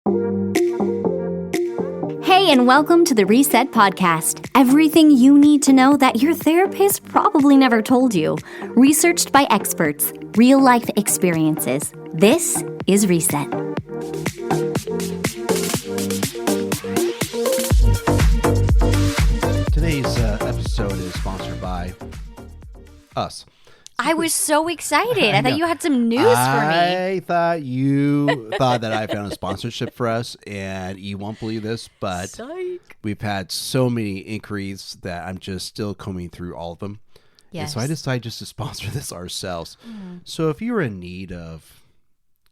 Hey, and welcome to the Reset Podcast. Everything you need to know that your therapist probably never told you. Researched by experts, real life experiences. This is Reset. Today's episode is sponsored by us. I was so excited. I thought you had some news for me. I thought you thought that I found a sponsorship for us, and you won't believe this, but Psych. we've had so many inquiries that I'm just still combing through all of them. Yes. And so I decided just to sponsor this ourselves. So if you're in need of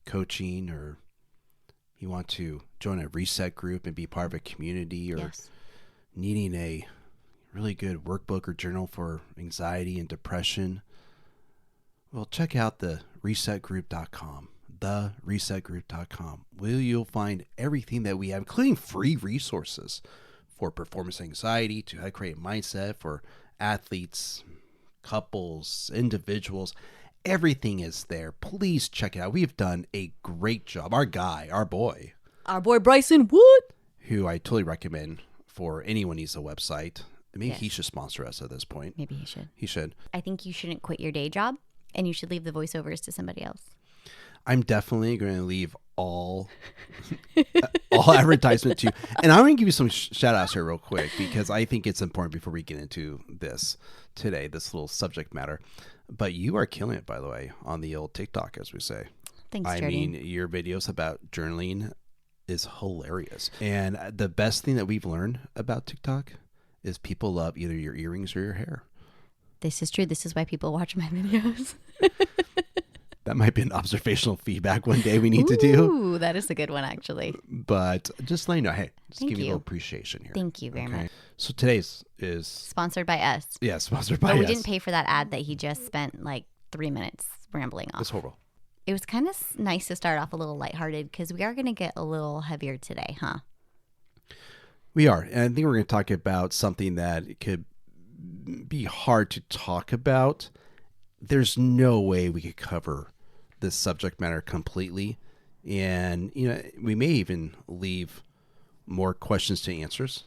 coaching, or you want to join a reset group and be part of a community, or needing a really good workbook or journal for anxiety and depression, well, check out the resetgroup.com, theresetgroup.com, where you'll find everything that we have, including free resources for performance anxiety, to how to create a mindset for athletes, couples, individuals. Everything is there. Please check it out. We've done a great job. Our boy Bryson Wood, who I totally recommend for anyone who needs a website. Maybe he should sponsor us at this point. Maybe he should. He should. I think you shouldn't quit your day job, and you should leave the voiceovers to somebody else. I'm definitely going to leave all advertisement to you. And I'm going to give you some shout outs here real quick, because I think it's important before we get into this today, this little subject matter. But you are killing it, by the way, on the old TikTok, as we say. Thanks, I Jordan. mean, your videos about journaling is hilarious. And the best thing that we've learned about TikTok is people love either your earrings or your hair. This is true. This is why people watch my videos. That might be an observational feedback one day we need to do. Ooh, that is a good one, actually. But just let you know, hey, just Thank give you a you. little appreciation here. Thank you very much. So today's is Sponsored by us. yeah, sponsored by But we us. didn't pay for that ad that he just spent like 3 minutes rambling off. It's horrible. It was kind of nice to start off a little lighthearted, because we are going to get a little heavier today, huh? We are. And I think we're going to talk about something that could be hard to talk about. There's no way we could cover this subject matter completely. And, you know, we may even leave more questions to answers,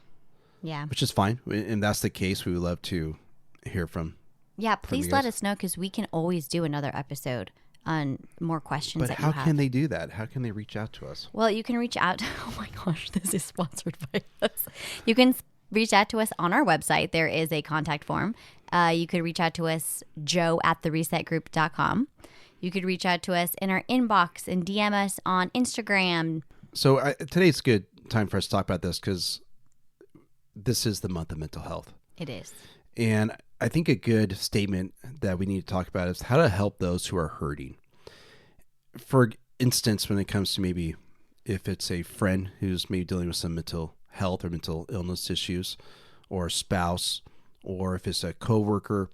Yeah. which is fine. And that's the case. We would love to hear from. Yeah, please you let guys. us know, because we can always do another episode on more questions But that how you have. can they do that? How can they reach out to us? Well, you can reach out. Oh my gosh, this is sponsored by us. You can reach out to us on our website. There is a contact form. You could reach out to us, joe@theresetgroup.com. You could reach out to us in our inbox and DM us on Instagram. So today's a good time for us to talk about this, because this is the month of mental health. It is. And I think a good statement that we need to talk about is how to help those who are hurting. For instance, when it comes to maybe if it's a friend who's maybe dealing with some mental health or mental illness issues, or a spouse, or if it's a coworker,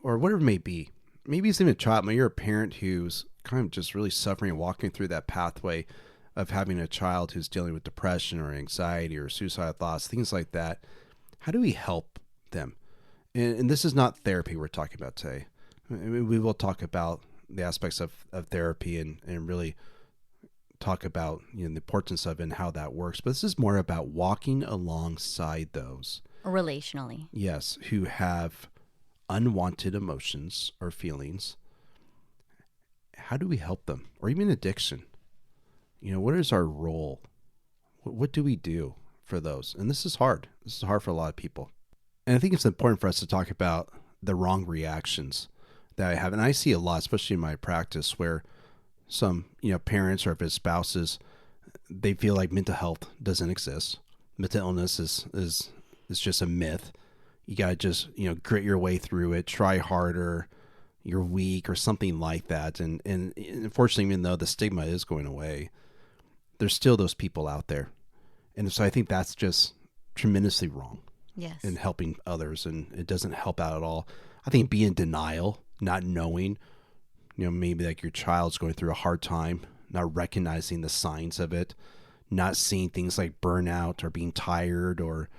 or whatever it may be. Maybe it's even a child. Maybe you're a parent who's kind of just really suffering and walking through that pathway of having a child who's dealing with depression or anxiety or suicidal thoughts, things like that. How do we help them? And this is not therapy we're talking about today. I mean, we will talk about the aspects of therapy and really talk about, you know, the importance of it and how that works. But this is more about walking alongside those. Relationally. Yes, who have unwanted emotions or feelings. How do we help them? Or even addiction. You know, what is our role? What do we do for those? And this is hard. This is hard for a lot of people. And I think it's important for us to talk about the wrong reactions that I have. And I see a lot, especially in my practice, where some, you know, parents or if it's spouses, they feel like mental health doesn't exist. Mental illness is just a myth. You got to just, you know, grit your way through it, try harder, you're weak or something like that. And unfortunately, even though the stigma is going away, there's still those people out there. And so I think that's just tremendously wrong. Yes. In helping others, and it doesn't help out at all. I think being in denial, not knowing, you know, maybe like your child's going through a hard time, not recognizing the signs of it, not seeing things like burnout or being tired or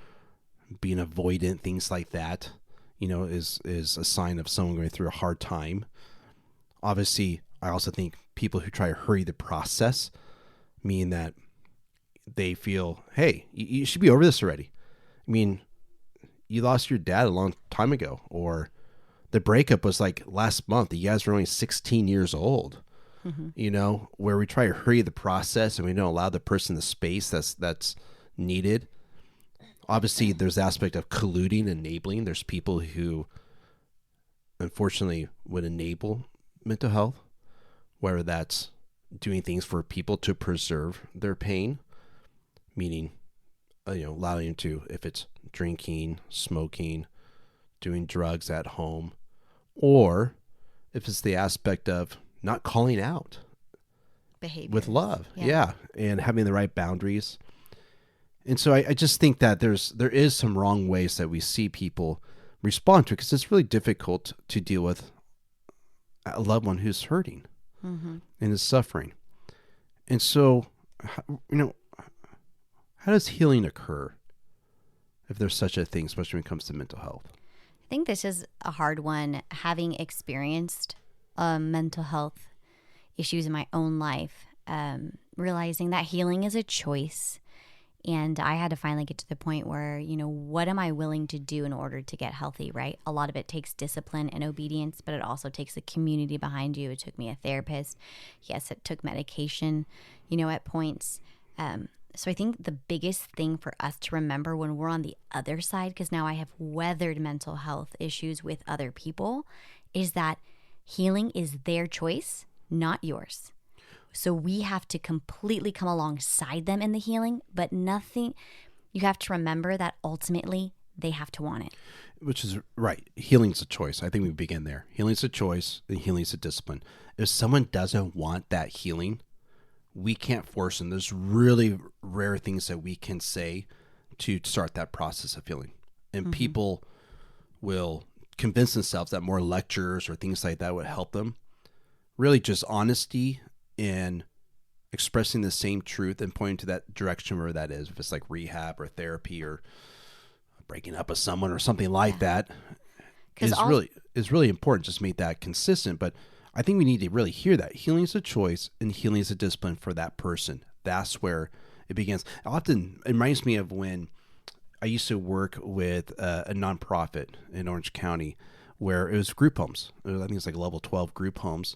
being avoidant, things like that, you know, is a sign of someone going through a hard time. Obviously, I also think people who try to hurry the process, meaning that they feel, hey, you should be over this already. I mean, you lost your dad a long time ago, or the breakup was like last month. You guys were only 16 years old, where we try to hurry the process and we don't allow the person the space that's needed. Obviously, there's the aspect of colluding, enabling. There's people who, unfortunately, would enable mental health, whether that's doing things for people to preserve their pain, meaning, allowing them to, if it's drinking, smoking, doing drugs at home, or if it's the aspect of not calling out behavior with love. Yeah. And having the right boundaries. And so I just think that there is some wrong ways that we see people respond to, because it's really difficult to deal with a loved one who's hurting and is suffering. And so, how does healing occur, if there's such a thing, especially when it comes to mental health? I think this is a hard one. Having experienced mental health issues in my own life, realizing that healing is a choice. And I had to finally get to the point where, what am I willing to do in order to get healthy, right? A lot of it takes discipline and obedience, but it also takes a community behind you. It took me a therapist. Yes, it took medication, at points. So I think the biggest thing for us to remember when we're on the other side, because now I have weathered mental health issues with other people, is that healing is their choice, not yours. So we have to completely come alongside them in the healing, but you have to remember that ultimately they have to want it. Which is right. Healing's a choice. I think we begin there. Healing's a choice and healing's a discipline. If someone doesn't want that healing, we can't force them. There's really rare things that we can say to start that process of healing. And people will convince themselves that more lectures or things like that would help them. Really just honesty in expressing the same truth and pointing to that direction where that is, if it's like rehab or therapy or breaking up with someone or something like that, is really important. Just make that consistent. But I think we need to really hear that healing is a choice and healing is a discipline for that person. That's where it begins. Often it reminds me of when I used to work with a nonprofit in Orange County where it was group homes. I think it's like level 12 group homes.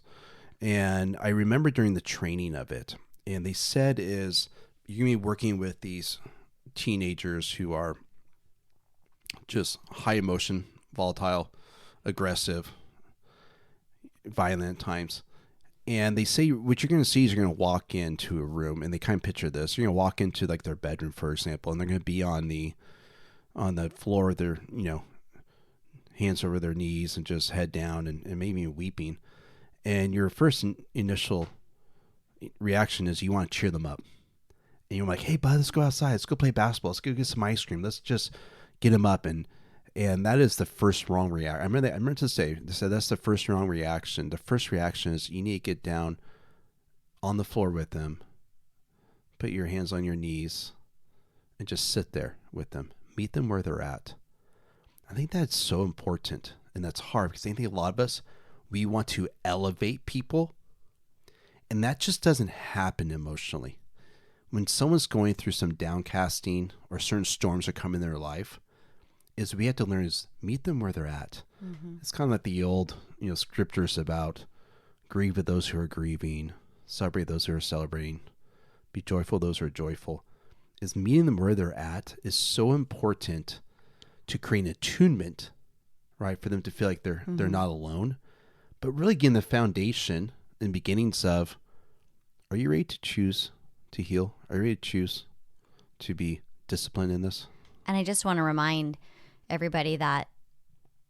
And I remember during the training of it, and they said you're going to be working with these teenagers who are just high emotion, volatile, aggressive, violent at times. And they say what you're going to see is you're going to walk into a room, and they kind of picture this. You're going to walk into like their bedroom, for example, and they're going to be on the floor with their, hands over their knees and just head down and maybe weeping. And your first initial reaction is you want to cheer them up. And you're like, hey, bud, let's go outside. Let's go play basketball. Let's go get some ice cream. Let's just get them up. And that is the first wrong reaction. I remember to say, they said that's the first wrong reaction. The first reaction is you need to get down on the floor with them, put your hands on your knees, and just sit there with them. Meet them where they're at. I think that's so important. And that's hard because I think a lot of us, we want to elevate people, and that just doesn't happen emotionally. When someone's going through some downcasting or certain storms are coming in their life, is we have to learn is meet them where they're at. It's kind of like the old, scriptures about grieve with those who are grieving, celebrate those who are celebrating, be joyful those who are joyful. Is meeting them where they're at is so important to create an attunement, right, for them to feel like they're not alone. But really getting the foundation and beginnings of, are you ready to choose to heal? Are you ready to choose to be disciplined in this? And I just want to remind everybody that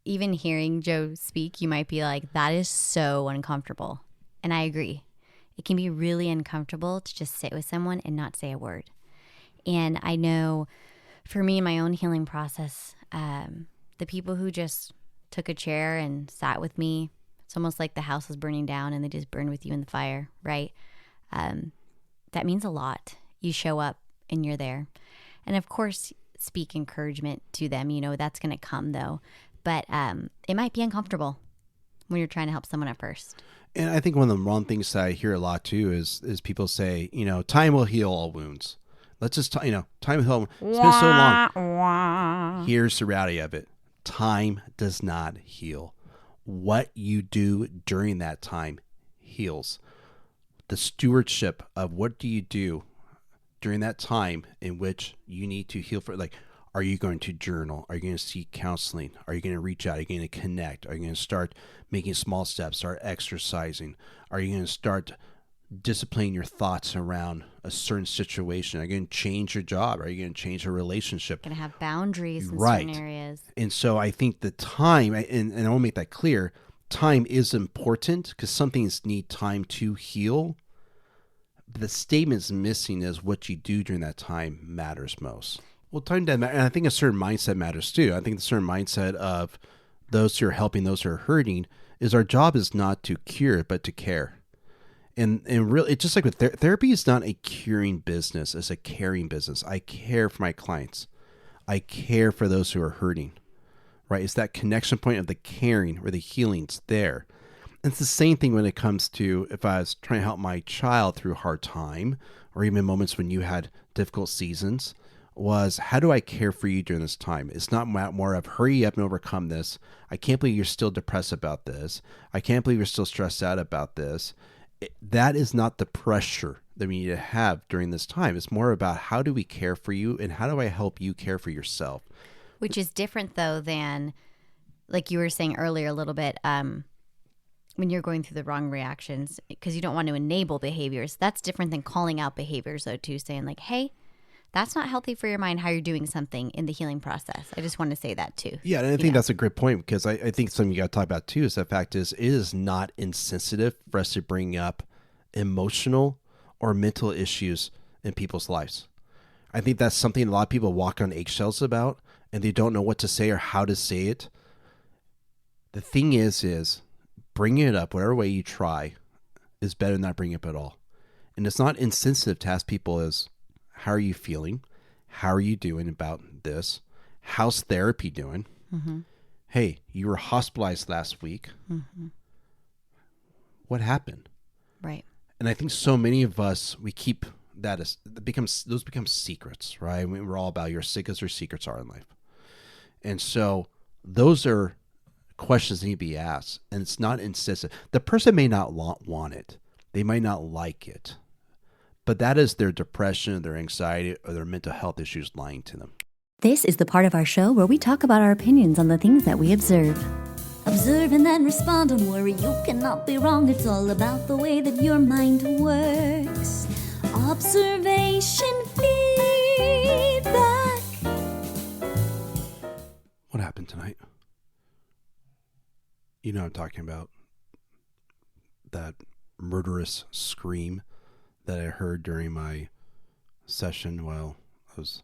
even hearing Joe speak, you might be like, that is so uncomfortable. And I agree. It can be really uncomfortable to just sit with someone and not say a word. And I know for me in my own healing process, the people who just took a chair and sat with me, it's almost like the house was burning down and they just burned with you in the fire, right? That means a lot. You show up and you're there. And of course, speak encouragement to them. That's going to come though. But it might be uncomfortable when you're trying to help someone at first. And I think one of the wrong things that I hear a lot too is people say, time will heal all wounds. Let's just, time with home. It's been so long. Here's the reality of it. Time does not heal. What you do during that time heals. The stewardship of what do you do during that time in which you need to heal for, like, are you going to journal? Are you going to seek counseling? Are you going to reach out? Are you going to connect? Are you going to start making small steps? Start exercising? Are you going to start disciplining your thoughts around a certain situation? Are you going to change your job? Are you going to change a relationship? Going to have boundaries in Right. certain areas. And so I think the time, and I want to make that clear, time is important because some things need time to heal. The statement's missing is what you do during that time matters most. Well, time doesn't matter. And I think a certain mindset matters too. I think the certain mindset of those who are helping, those who are hurting, is our job is not to cure, but to care. And really, it's just like with therapy is not a curing business. It's a caring business. I care for my clients. I care for those who are hurting, right? It's that connection point of the caring where the healing's there. And it's the same thing when it comes to if I was trying to help my child through a hard time, or even moments when you had difficult seasons, was how do I care for you during this time? It's not more of hurry up and overcome this. I can't believe you're still depressed about this. I can't believe you're still stressed out about this. That is not the pressure that we need to have during this time. It's more about how do we care for you and how do I help you care for yourself? Which is different though than, like you were saying earlier a little bit, when you're going through the wrong reactions because you don't want to enable behaviors. That's different than calling out behaviors though too, saying like, hey, that's not healthy for your mind how you're doing something in the healing process. I just want to say that too. Yeah, and I think that's a great point because I think something you got to talk about too is the fact is it is not insensitive for us to bring up emotional or mental issues in people's lives. I think that's something a lot of people walk on eggshells about and they don't know what to say or how to say it. The thing is bringing it up, whatever way you try, is better than not bringing it up at all. And it's not insensitive to ask people is, how are you feeling? How are you doing about this? How's therapy doing? Mm-hmm. Hey, you were hospitalized last week. Mm-hmm. What happened? Right. And I think so many of us, we keep that as those become secrets, right? We're all about your secrets or secrets are in life. And so those are questions that need to be asked. And it's not insensitive. The person may not want it. They might not like it. But that is their depression, their anxiety, or their mental health issues lying to them. This is the part of our show where we talk about our opinions on the things that we observe. Observe and then respond, don't worry, you cannot be wrong. It's all about the way that your mind works. Observation feedback. What happened tonight? You know what I'm talking about. That murderous scream that I heard during my session while I was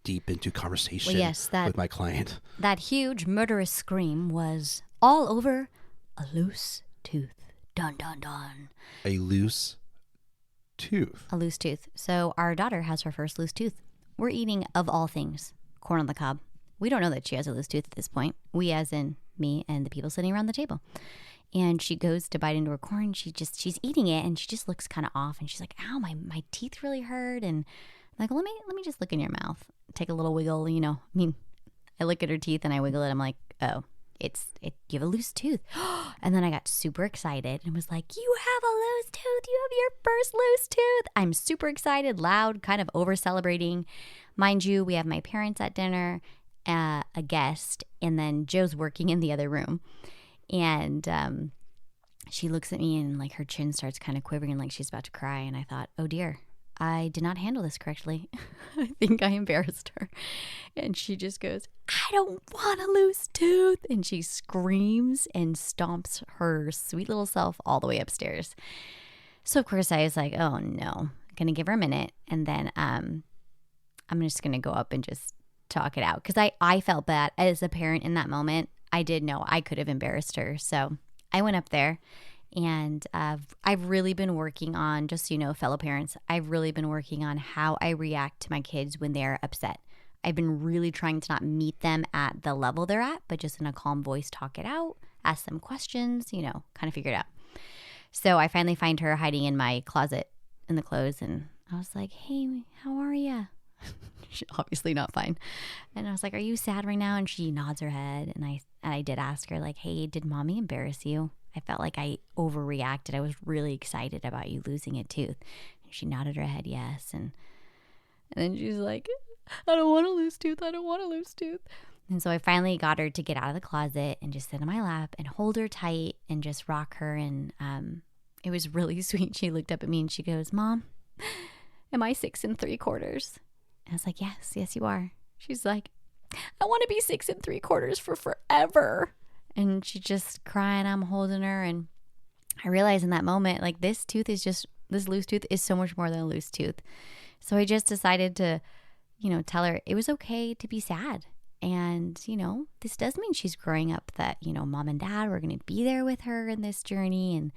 deep into conversation with my client. That huge murderous scream was all over a loose tooth. Dun, dun, dun. A loose tooth. A loose tooth. So our daughter has her first loose tooth. We're eating, of all things, corn on the cob. We don't know that she has a loose tooth at this point. We as in me and the people sitting around the table. And she goes to bite into her corn. She's eating it and she just looks kind of off. And she's like, ow, my teeth really hurt. And I'm like, let me just look in your mouth. Take a little wiggle, I look at her teeth and I wiggle it. I'm like, oh, you have a loose tooth. And then I got super excited and was like, you have a loose tooth. You have your first loose tooth. I'm super excited, loud, kind of over celebrating. Mind you, we have my parents at dinner, a guest, and then Joe's working in the other room. And she looks at me and like her chin starts kind of quivering like she's about to cry. And I thought, oh dear, I did not handle this correctly. I think I embarrassed her. And she just goes, I don't want a loose tooth. And she screams and stomps her sweet little self all the way upstairs. So of course I was like, oh no, I'm going to give her a minute. And then I'm just going to go up and just talk it out. Because I felt bad as a parent in that moment. I did know I could have embarrassed her. So I went up there and I've really been working on, just so you know, fellow parents, I've really been working on how I react to my kids when they're upset. I've been really trying to not meet them at the level they're at, but just in a calm voice, talk it out, ask them questions, kind of figure it out. So I finally find her hiding in my closet in the clothes and I was like, hey, how are you? She's obviously not fine. And I was like, are you sad right now? And she nods her head. And I did ask her, like, hey, did mommy embarrass you? I felt like I overreacted. I was really excited about you losing a tooth. And she nodded her head yes. And then she's like, I don't want to lose tooth. I don't want to lose tooth. And so I finally got her to get out of the closet and just sit on my lap and hold her tight and just rock her. And it was really sweet. She looked up at me and she goes, Mom, am I 6 3/4? And I was like, yes, you are. She's like, I want to be 6 3/4 for forever. And she's just crying. I'm holding her. And I realized in that moment, like, this loose tooth is so much more than a loose tooth. So I just decided to, tell her it was okay to be sad. And, this does mean she's growing up, that, mom and dad were going to be there with her in this journey. And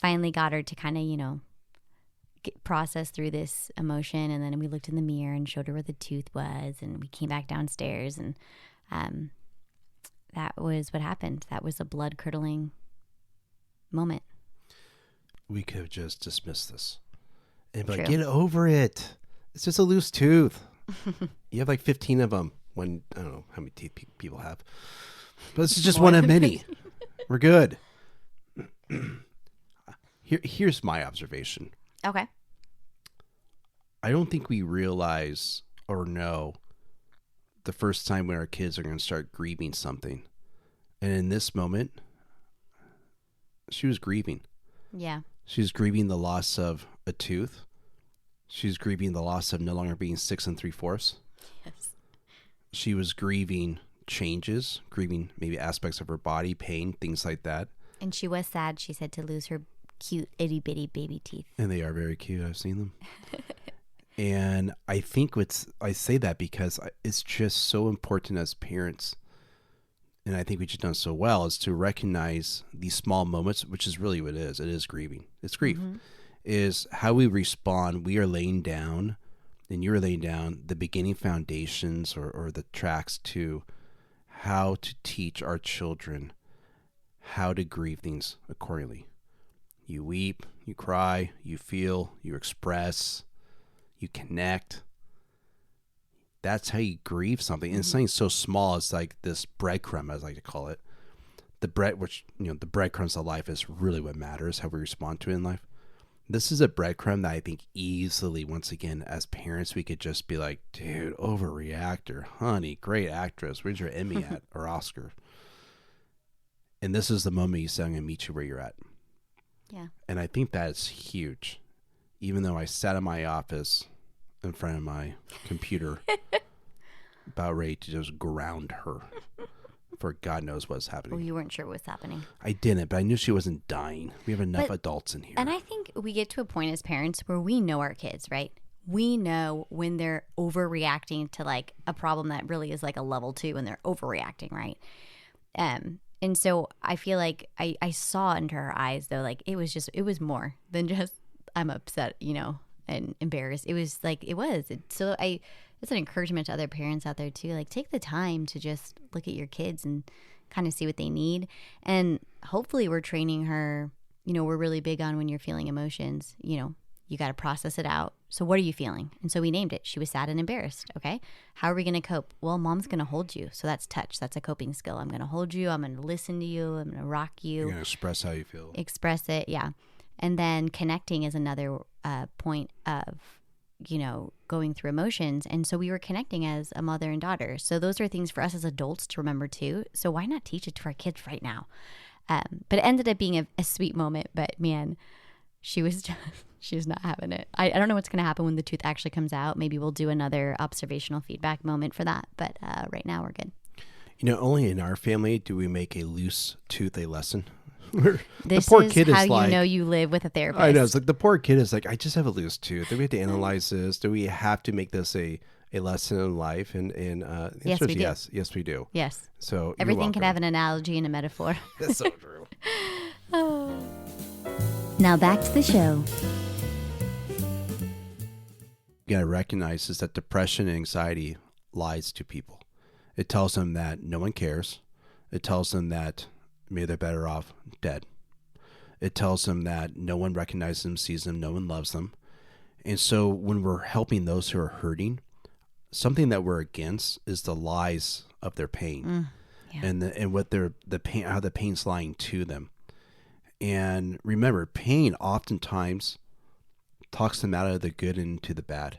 finally got her to kind of, process through this emotion. And then we looked in the mirror and showed her where the tooth was. And we came back downstairs. And that was what happened. That was a blood-curdling moment. We could have just dismissed this. And be like, get over it. It's just a loose tooth. You have like 15 of them. When, I don't know how many teeth people have. But this is just one of many. We're good. Here's my observation. Okay. I don't think we realize or know the first time when our kids are going to start grieving something. And in this moment, she was grieving. Yeah. She was grieving the loss of a tooth. She was grieving the loss of no longer being 6 3/4. Yes. She was grieving changes, grieving maybe aspects of her body, pain, things like that. And she was sad, she said, to lose her cute itty bitty baby teeth. And they are very cute. I've seen them. And I think I say that because it's just so important as parents. And I think we've just done so well is to recognize these small moments, which is really what it is. It is grieving. It's grief. Mm-hmm. Is how we respond. We are laying down, and you're laying down the beginning foundations or the tracks to how to teach our children how to grieve things accordingly. You weep, you cry, you feel, you express, you connect. That's how you grieve something. And it's something so small as like this breadcrumb, as I like to call it. The breadcrumbs of life is really what matters, how we respond to it in life. This is a breadcrumb that I think easily, once again, as parents, we could just be like, dude, overreactor, honey, great actress. Where's your Emmy at or Oscar? And this is the moment you say, I'm going to meet you where you're at. Yeah. And I think that is huge. Even though I sat in my office in front of my computer about ready to just ground her for God knows what's happening. Well, you weren't sure what's happening. I didn't, but I knew she wasn't dying. We have enough adults in here. And I think we get to a point as parents where we know our kids, right? We know when they're overreacting to like a problem that really is like a level 2 and they're overreacting, right? And so I feel like I saw into her eyes though, like it was more than just I'm upset, and embarrassed. It was like, it's an encouragement to other parents out there too. Like, take the time to just look at your kids and kind of see what they need. And hopefully we're training her, we're really big on when you're feeling emotions, you got to process it out. So what are you feeling? And so we named it. She was sad and embarrassed. Okay. How are we going to cope? Well, mom's going to hold you. So that's touch. That's a coping skill. I'm going to hold you. I'm going to listen to you. I'm going to rock you. You're going to express how you feel. Express it. Yeah. And then connecting is another point of, going through emotions. And so we were connecting as a mother and daughter. So those are things for us as adults to remember too. So why not teach it to our kids right now? But it ended up being a sweet moment. But man, she was not having it. I don't know what's going to happen when the tooth actually comes out. Maybe we'll do another observational feedback moment for that. But right now we're good. Only in our family do we make a loose tooth a lesson. This the poor is kid how is like, you live with a therapist. I know. It's like the poor kid is like, I just have a loose tooth. Do we have to analyze this? Do we have to make this a lesson in life? And the yes, answer we is do. yes. Yes, we do. Yes. So everything can have an analogy and a metaphor. That's so true. Now back to the show. You got to recognize is that depression and anxiety lies to people. It tells them that no one cares. It tells them that maybe they're better off dead. It tells them that no one recognizes them, sees them, no one loves them. And so when we're helping those who are hurting, something that we're against is the lies of their pain and what the pain, how the pain's lying to them. And remember, pain oftentimes talks them out of the good and into the bad.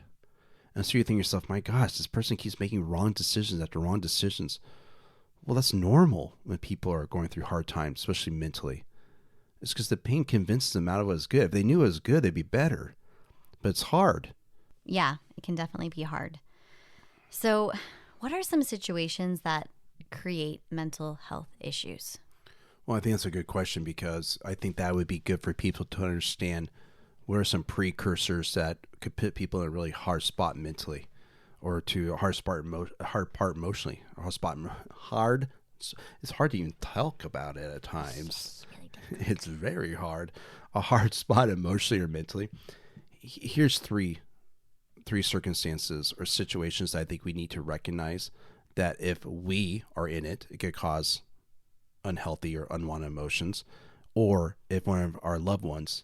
And so you think to yourself, my gosh, this person keeps making wrong decisions after wrong decisions. Well, that's normal when people are going through hard times, especially mentally. It's because the pain convinces them out of what's good. If they knew it was good, they'd be better. But it's hard. Yeah, it can definitely be hard. So what are some situations that create mental health issues? Well, I think that's a good question, because I think that would be good for people to understand what are some precursors that could put people in a really hard spot mentally, or to a hard part emotionally. It's hard to even talk about it at times. It's very hard. A hard spot emotionally or mentally. Here's three circumstances or situations that I think we need to recognize that if we are in it, it could cause unhealthy or unwanted emotions, or if one of our loved ones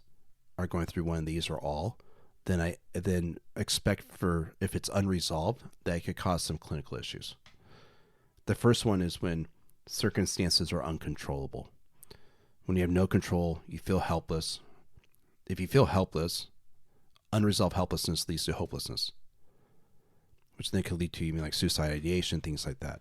are going through one of these or all, then expect for, if it's unresolved, that it could cause some clinical issues. The first one is when circumstances are uncontrollable. When you have no control, you feel helpless. If you feel helpless, unresolved helplessness leads to hopelessness, which then could lead to even like suicide ideation, things like that.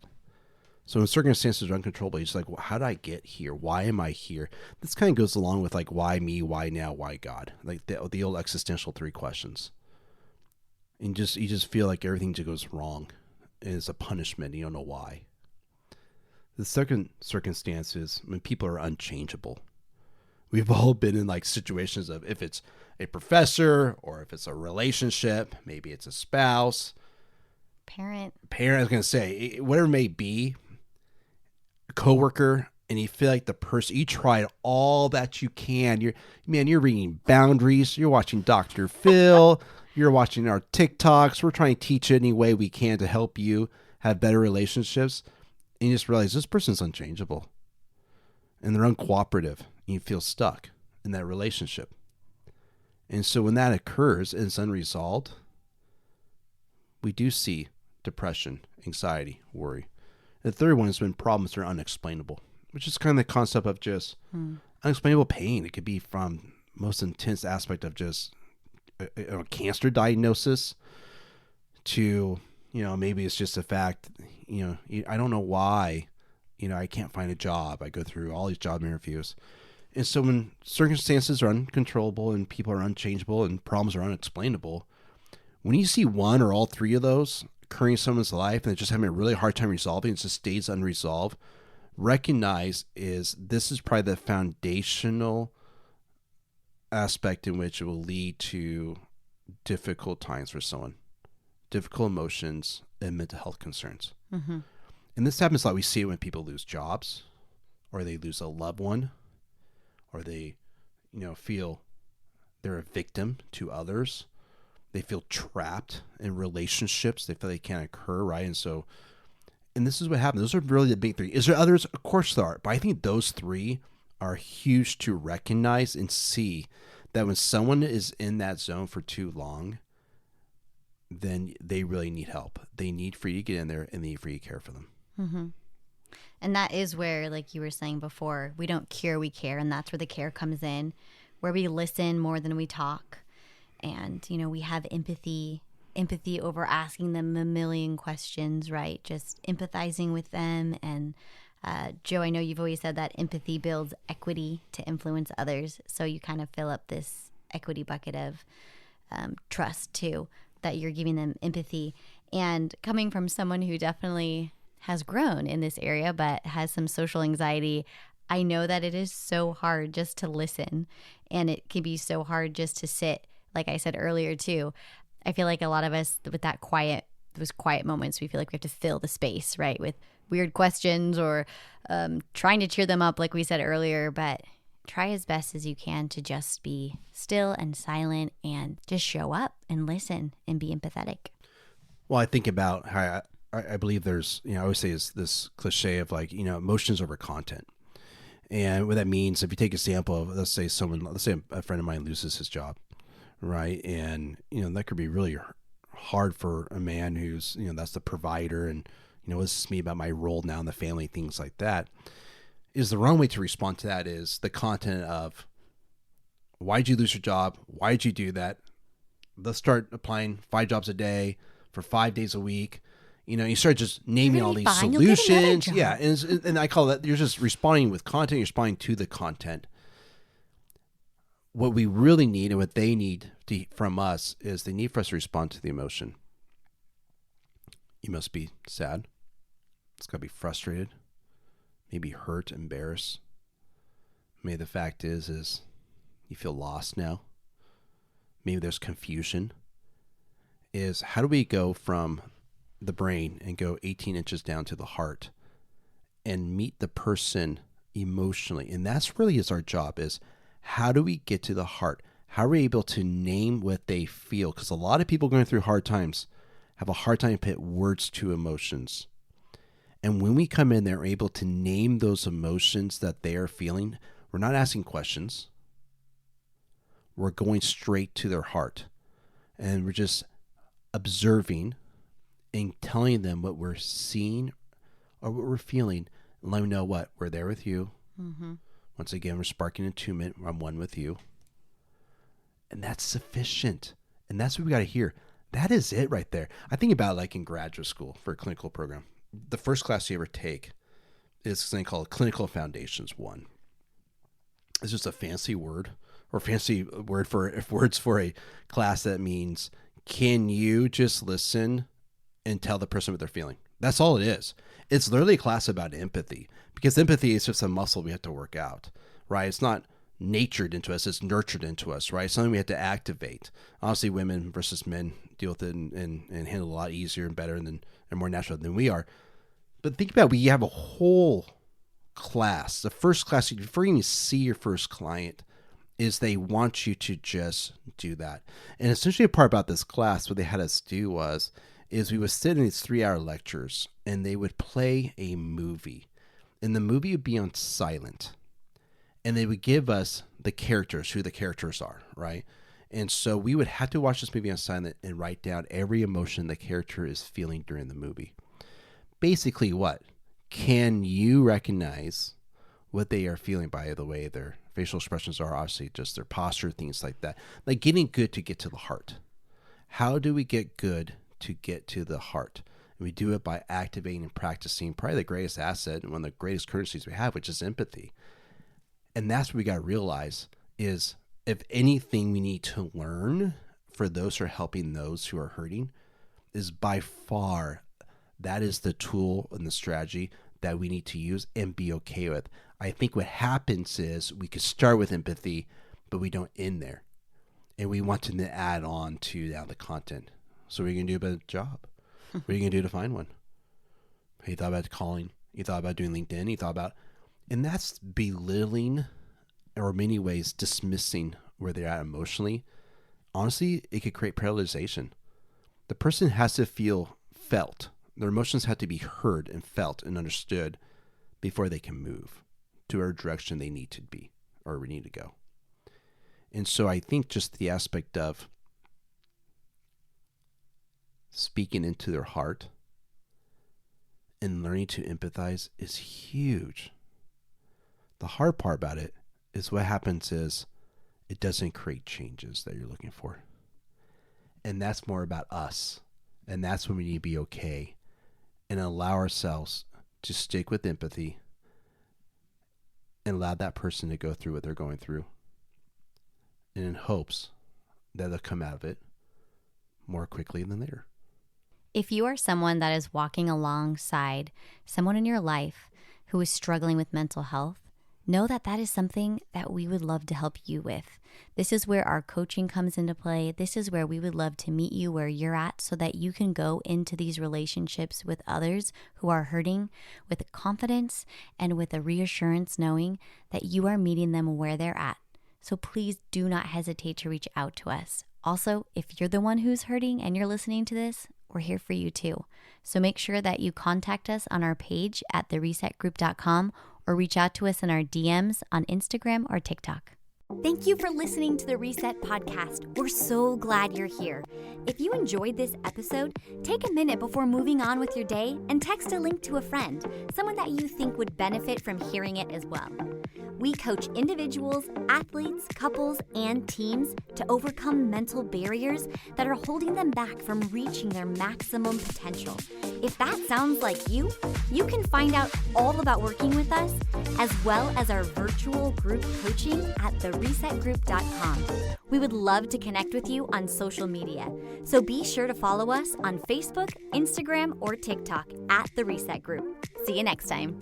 So when circumstances are uncontrollable, you're just like, well, how did I get here? Why am I here? This kind of goes along with like, why me? Why now? Why God? Like the old existential 3 questions. And you just feel like everything just goes wrong, and it's a punishment. You don't know why. The second circumstance is when people are unchangeable. We've all been in like situations of, if it's a professor or if it's a relationship, maybe it's a spouse, Parent, I was going to say, whatever it may be, a coworker, and you feel like the person, you tried all that you can. You're reading Boundaries. You're watching Dr. Phil. You're watching our TikToks. We're trying to teach any way we can to help you have better relationships. And you just realize this person's unchangeable and they're uncooperative, and you feel stuck in that relationship. And so when that occurs and it's unresolved, we do see depression, anxiety, worry. The third one is when problems are unexplainable, which is kind of the concept of just unexplainable pain. It could be from most intense aspect of just a cancer diagnosis to, maybe it's just a fact, I don't know why, I can't find a job. I go through all these job interviews. And so when circumstances are uncontrollable and people are unchangeable and problems are unexplainable, when you see one or all 3 of those occurring in someone's life and they're just having a really hard time resolving, it just stays unresolved, recognize this is probably the foundational aspect in which it will lead to difficult times for someone, difficult emotions and mental health concerns. Mm-hmm. And this happens a lot. We see it when people lose jobs, or they lose a loved one, or they, feel they're a victim to others. They feel trapped in relationships. They feel they can't occur, right? And this is what happens. Those are really the big 3. Is there others? Of course there are. But I think those 3 are huge to recognize and see that when someone is in that zone for too long, then they really need help. They need for you to get in there, and they need for you to care for them. Mm-hmm. And that is where, like you were saying before, we don't cure, we care. And that's where the care comes in, where we listen more than we talk. And, we have empathy over asking them a million questions, right? Just empathizing with them. And Joe, I know you've always said that empathy builds equity to influence others. So you kind of fill up this equity bucket of trust too, that you're giving them empathy. And coming from someone who definitely has grown in this area, but has some social anxiety, I know that it is so hard just to listen. And it can be so hard just to sit. Like I said earlier too, I feel like a lot of us with those quiet moments, we feel like we have to fill the space, right? With weird questions or trying to cheer them up, like we said earlier, but try as best as you can to just be still and silent and just show up and listen and be empathetic. Well, I think about how I believe there's, I always say is this cliche of like, emotions over content. And what that means, if you take an example of, let's say a friend of mine loses his job, right? And, that could be really hard for a man who's, that's the provider and, this is me about my role now in the family, things like that, is the wrong way to respond to that is the content of, why'd you lose your job? Why'd you do that? Let's start applying 5 jobs a day for 5 days a week. You start just naming all these solutions. Yeah. And I call that, you're just responding with content. You're responding to the content. What we really need and what they need from us is they need for us to respond to the emotion. You must be sad. It's got to be frustrated, maybe hurt, embarrassed. Maybe the fact is you feel lost now. Maybe there's confusion. Is how do we go from the brain and go 18 inches down to the heart and meet the person emotionally? And that's really is our job, is how do we get to the heart? How are we able to name what they feel? Because a lot of people going through hard times have a hard time putting words to emotions. And when we come in, they're able to name those emotions that they are feeling. We're not asking questions. We're going straight to their heart. And we're just observing and telling them what we're seeing or what we're feeling. And let me know what, we're there with you. Mm-hmm. Once again, we're sparking attunement. I'm one with you. And that's sufficient. And that's what we got to hear. That is it right there. I think about like in graduate school for a clinical program. The first class you ever take is something called Clinical Foundations 1. It's just a fancy word or fancy word for words for a class that means, can you just listen and tell the person what they're feeling? That's all it is. It's literally a class about empathy, because empathy is just a muscle we have to work out, right? It's not natured into us, it's nurtured into us, right? It's something we have to activate. Obviously, women versus men deal with it and handle it a lot easier and better and more natural than we are. But think about it, we have a whole class. The first class, before you even see your first client, is they want you to just do that. And essentially a part about this class, what they had us do is we would sit in these 3-hour lectures and they would play a movie. And the movie would be on silent. And they would give us the characters, who the characters are, right? And so we would have to watch this movie on silent and write down every emotion the character is feeling during the movie. Basically what? Can you recognize what they are feeling by the way their facial expressions are, obviously just their posture, things like that. Like getting good to get to the heart. How do we get good to get to the heart? And we do it by activating and practicing probably the greatest asset and one of the greatest currencies we have, which is empathy. And that's what we got to realize is, if anything we need to learn for those who are helping those who are hurting, is by far that is the tool and the strategy that we need to use and be okay with. I think what happens is we could start with empathy, but we don't end there. And we want to add on to now the content. So what are you going to do about a job? What are you going to do to find one? You thought about calling. You thought about doing LinkedIn. You thought about, and that's belittling, or in many ways dismissing where they're at emotionally. Honestly, it could create paralyzation. The person has to feel felt. Their emotions have to be heard and felt and understood before they can move to a direction they need to be or we need to go. And so I think just the aspect of speaking into their heart and learning to empathize is huge. The hard part about it is what happens is it doesn't create changes that you're looking for. And that's more about us. And that's when we need to be okay and allow ourselves to stick with empathy and allow that person to go through what they're going through. And in hopes that they'll come out of it more quickly than later. If you are someone that is walking alongside someone in your life who is struggling with mental health, know that that is something that we would love to help you with. This is where our coaching comes into play. This is where we would love to meet you where you're at so that you can go into these relationships with others who are hurting with confidence and with a reassurance knowing that you are meeting them where they're at. So please do not hesitate to reach out to us. Also, if you're the one who's hurting and you're listening to this, we're here for you too. So make sure that you contact us on our page at theresetgroup.com or reach out to us in our DMs on Instagram or TikTok. Thank you for listening to the Reset Podcast. We're so glad you're here. If you enjoyed this episode, take a minute before moving on with your day and text a link to a friend, someone that you think would benefit from hearing it as well. We coach individuals, athletes, couples, and teams to overcome mental barriers that are holding them back from reaching their maximum potential. If that sounds like you can find out all about working with us, as well as our virtual group coaching at theresetgroup.com. We would love to connect with you on social media, so be sure to follow us on Facebook, Instagram, or TikTok at The Reset Group. See you next time.